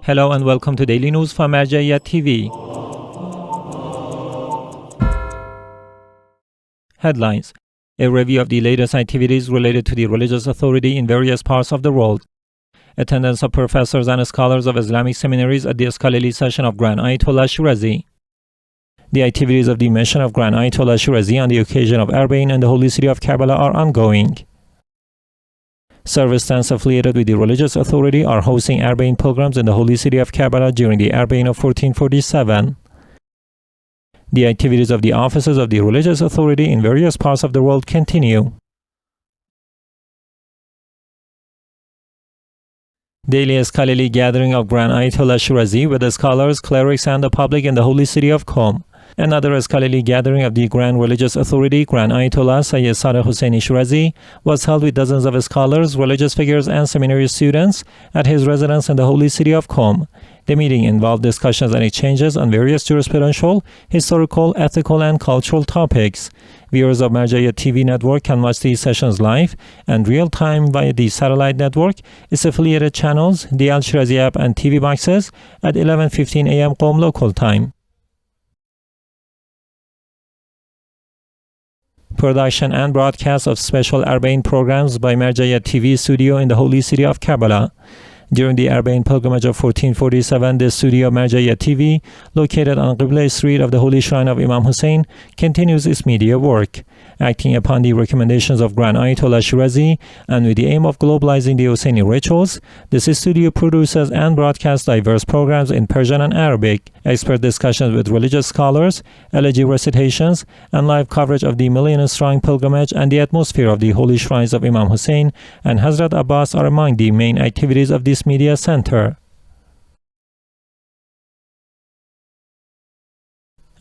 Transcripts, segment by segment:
Hello and welcome to Daily News from Marjaeyat TV. Headlines: a review of the latest activities related to the religious authority in various parts of the world. Attendance of professors and scholars of Islamic seminaries at the scholarly session of Grand Ayatollah Shirazi. The activities of the mission of Grand Ayatollah Shirazi on the occasion of Arbaeen in the holy city of Karbala are ongoing. Service stands affiliated with the religious authority are hosting Arbaeen pilgrims in the holy city of Karbala during the Arbaeen of 1447. The activities of the offices of the religious authority in various parts of the world continue. Daily scholarly gathering of Grand Ayatollah Shirazi with the scholars, clerics and the public in the holy city of Qom. Another scholarly gathering of the Grand Religious Authority, Grand Ayatollah Hussaini Shirazi, was held with dozens of scholars, religious figures and seminary students at his residence in the holy city of Qom. The meeting involved discussions and exchanges on various jurisprudential, historical, ethical and cultural topics. Viewers of Marjaeyat TV network can watch these sessions live and real-time via the satellite network, its affiliated channels, the Al-Shirazi app and TV boxes at 11:15 a.m. Qom local time. Production and broadcast of special Arbaeen programs by Marjaeyat TV studio in the holy city of Karbala. During the Arbaeen pilgrimage of 1447, the studio of Marjaeyat TV, located on Qibla Street of the Holy Shrine of Imam Hussein, continues its media work. Acting upon the recommendations of Grand Ayatollah Shirazi and with the aim of globalizing the Hussaini rituals, this studio produces and broadcasts diverse programs in Persian and Arabic, expert discussions with religious scholars, elegy recitations, and live coverage of the million-strong pilgrimage and the atmosphere of the holy shrines of Imam Hussein and Hazrat Abbas are among the main activities of this media center.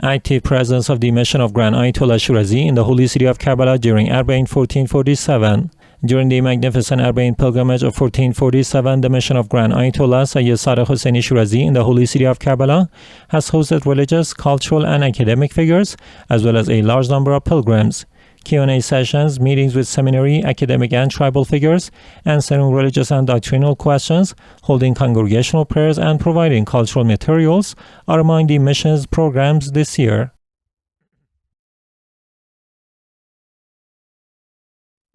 Active presence of the mission of Grand Ayatollah Shirazi in the holy city of Karbala during Arbaeen 1447. During the magnificent Arbaeen pilgrimage of 1447, the mission of Grand Ayatollah Hussaini Shirazi in the holy city of Karbala has hosted religious, cultural and academic figures, as well as a large number of pilgrims. Q&A sessions, meetings with seminary, academic and tribal figures, answering religious and doctrinal questions, holding congregational prayers and providing cultural materials are among the mission's programs this year.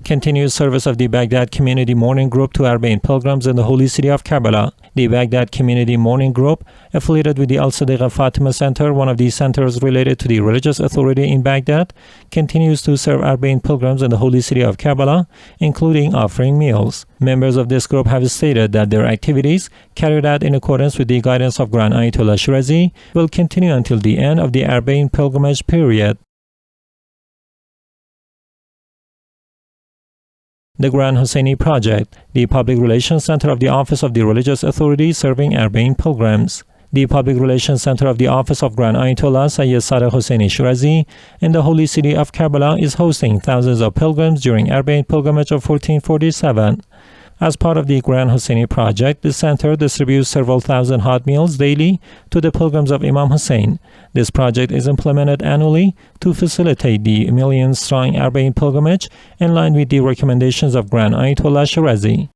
Continued service of the Baghdad Community Mourning Group to Arbaeen pilgrims in the holy city of Karbala. The Baghdad Community Mourning Group, affiliated with the Al-Sadiqa Fatima Center, one of the centers related to the religious authority in Baghdad, continues to serve Arbaeen pilgrims in the holy city of Karbala, including offering meals. Members of this group have stated that their activities, carried out in accordance with the guidance of Grand Ayatollah Shirazi, will continue until the end of the Arbaeen pilgrimage period. The Grand Hussaini Project, the Public Relations Center of the Office of the Religious Authority serving Arbaeen pilgrims. The Public Relations Center of the Office of Grand Ayatollah Hussaini Shirazi in the holy city of Karbala is hosting thousands of pilgrims during Arbaeen pilgrimage of 1447. As part of the Grand Hussaini Project, the center distributes several thousand hot meals daily to the pilgrims of Imam Hussein. This project is implemented annually to facilitate the million-strong Arbaeen pilgrimage in line with the recommendations of Grand Ayatollah Shirazi.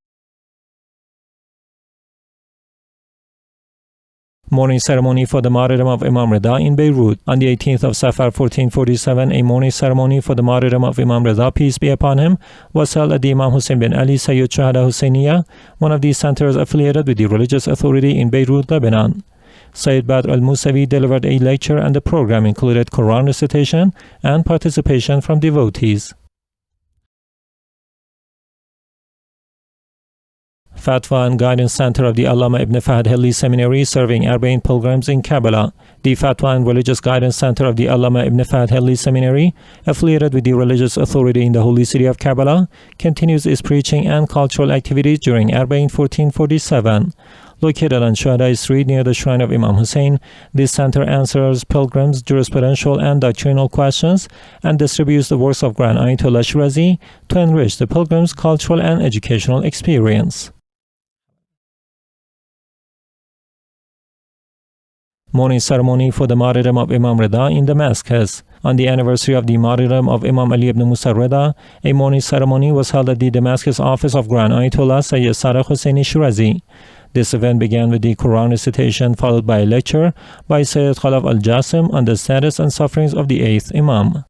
Mourning ceremony for the Martyrdom of Imam Ridha in Beirut. On the 18th of Safar 1447, a mourning ceremony for the Martyrdom of Imam Ridha, peace be upon him, was held at the Imam Hussein bin Ali Sayyid Shuhada Hussainiya, one of the centers affiliated with the religious authority in Beirut, Lebanon. Sayyid Badr al-Musawi delivered a lecture and the program included Quran recitation and participation from devotees. Fatwa and Guidance Center of the Allamah ibn Fahd Hilli Seminary serving Arbaeen pilgrims in Karbala. The Fatwa and Religious Guidance Center of the Allamah ibn Fahd Hilli Seminary, affiliated with the religious authority in the holy city of Karbala, continues its preaching and cultural activities during Arbaeen 1447. Located on Shuhada Street near the shrine of Imam Hussein, this center answers pilgrims' jurisprudential and doctrinal questions and distributes the works of Grand Ayatollah Shirazi to enrich the pilgrims' cultural and educational experience. Mourning ceremony for the Martyrdom of Imam Ridha in Damascus. On the anniversary of the Martyrdom of Imam Ali ibn Musa Ridha, a mourning ceremony was held at the Damascus office of Grand Ayatollah Hussaini Shirazi. This event began with the Quran recitation, followed by a lecture by Sayyid Khalaf al-Jasim on the status and sufferings of the 8th Imam.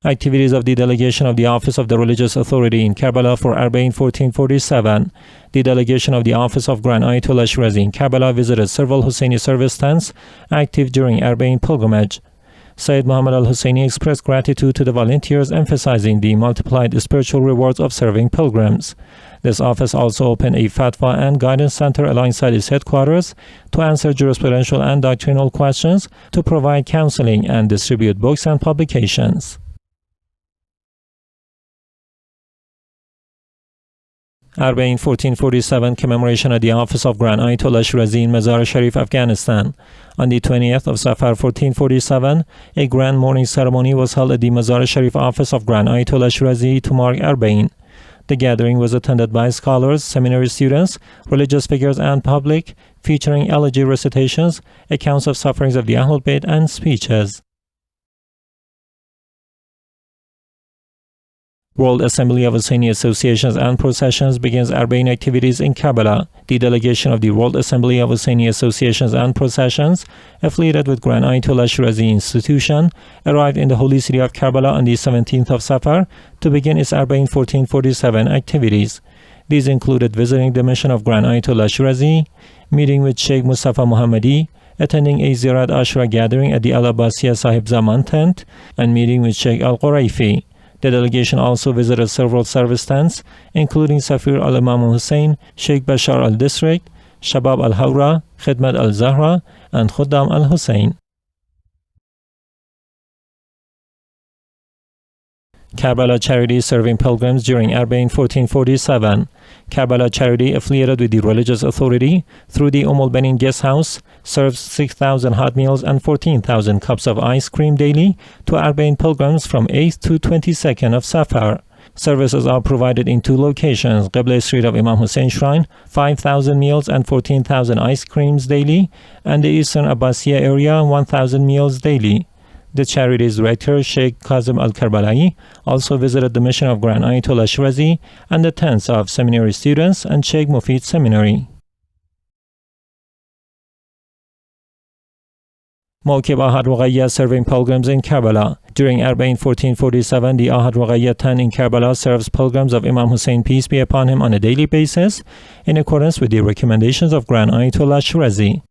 Activities of the delegation of the Office of the Religious Authority in Karbala for Arbaeen 1447. The delegation of the Office of Grand Ayatollah Shirazi in Karbala visited several Hussaini service stands active during Arbaeen pilgrimage. Sayyid Muhammad al-Hussaini expressed gratitude to the volunteers, emphasizing the multiplied spiritual rewards of serving pilgrims. This office also opened a Fatwa and guidance center alongside its headquarters to answer jurisprudential and doctrinal questions, to provide counseling, and distribute books and publications. Arbaeen 1447 commemoration at the Office of Grand Ayatollah Shirazi in Mazar Sharif, Afghanistan. On the 20th of Safar 1447, a grand mourning ceremony was held at the Mazar Sharif Office of Grand Ayatollah Shirazi to mark Arbaeen. The gathering was attended by scholars, seminary students, religious figures, and public, featuring elegy recitations, accounts of sufferings of the Ahlul Bayt, and speeches. World Assembly of Hussaini Associations and Processions begins Arbaeen activities in Karbala. The delegation of the World Assembly of Hussaini Associations and Processions, affiliated with Grand Ayatollah Shirazi Institution, arrived in the holy city of Karbala on the 17th of Safar to begin its Arbaeen 1447 activities. These included visiting the mission of Grand Ayatollah Shirazi, meeting with Sheikh Mustafa Muhammadi, attending a Ziyarat Ashura gathering at the Al-Abbasiyya Sahib Zaman tent, and meeting with Sheikh Al-Quraifi. The delegation also visited several service stands, including Safir al-Imam Hussein, Sheikh Bashar al-District, Shabab al-Hawra, Khidmat al-Zahra, and Khuddam al-Hussein. Karbala Charity serving pilgrims during Arbaeen 1447. Karbala Charity, affiliated with the religious authority through the al-Benin guest house, serves 6,000 hot meals and 14,000 cups of ice cream daily to Arbaeen pilgrims from 8th to 22nd of Safar. Services are provided in 2 locations: Qibla Street of Imam Hussein Shrine, 5,000 meals and 14,000 ice creams daily, and the Eastern Abbasiyya area, 1,000 meals daily. The charity's director, Sheikh Kazim al-Karbalai, also visited the mission of Grand Ayatollah Shirazi and the tents of seminary students and Sheikh Mufid Seminary. Mawkib Ahad Ruqayyah serving pilgrims in Karbala. During Arbaeen 1447, the Ahad Ruqayyah tent in Karbala serves pilgrims of Imam Hussein, peace be upon him, on a daily basis, in accordance with the recommendations of Grand Ayatollah Shirazi.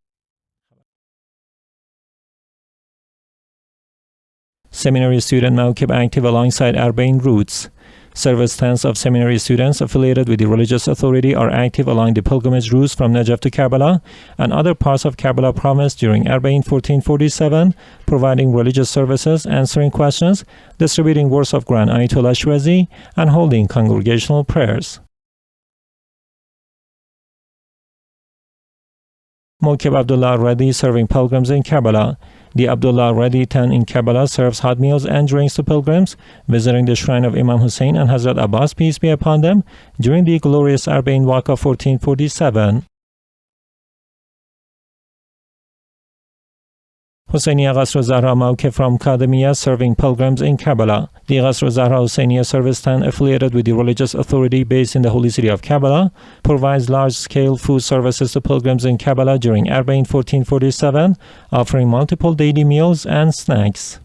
Seminary student Mawkib active alongside Arbaeen routes. Service tents of seminary students affiliated with the religious authority are active along the pilgrimage routes from Najaf to Karbala and other parts of Karbala province during Arbaeen 1447, providing religious services, answering questions, distributing words of Grand Ayatollah Shirazi, and holding congregational prayers. Mawkib Abdullah al-Radi serving pilgrims in Karbala. The Abdullah al-Radi tent in Karbala serves hot meals and drinks to pilgrims visiting the shrine of Imam Hussein and Hazrat Abbas, peace be upon them, during the glorious Arbaeen Waqah 1447. Hussainiya Qasr Zahra Mawkif from Kadamiya serving pilgrims in Karbala. The Qasr Zahra Hussainiya service tent, affiliated with the religious authority based in the holy city of Karbala, provides large-scale food services to pilgrims in Karbala during Arbaeen 1447, offering multiple daily meals and snacks.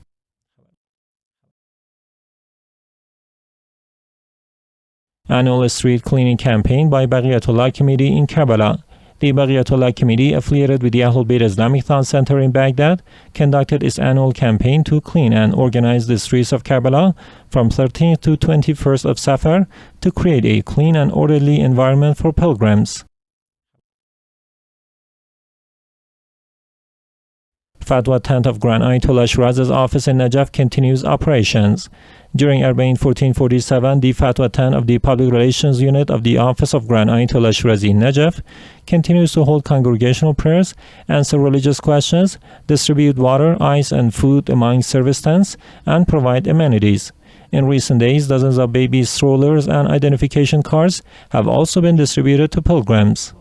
Annual street cleaning campaign by Baghdad Committee in Karbala. The Ayatollah Committee, affiliated with the Ahlul Bayt Islamic Thought Center in Baghdad, conducted its annual campaign to clean and organize the streets of Karbala from 13th to 21st of Safar to create a clean and orderly environment for pilgrims. Fatwa tent of Grand Ayatollah Shirazi's office in Najaf continues operations. During Arbaeen 1447, the Fatwa tent of the Public Relations Unit of the Office of Grand Ayatollah Shirazi in Najaf continues to hold congregational prayers, answer religious questions, distribute water, ice, and food among service tents, and provide amenities. In recent days, dozens of baby strollers and identification cards have also been distributed to pilgrims.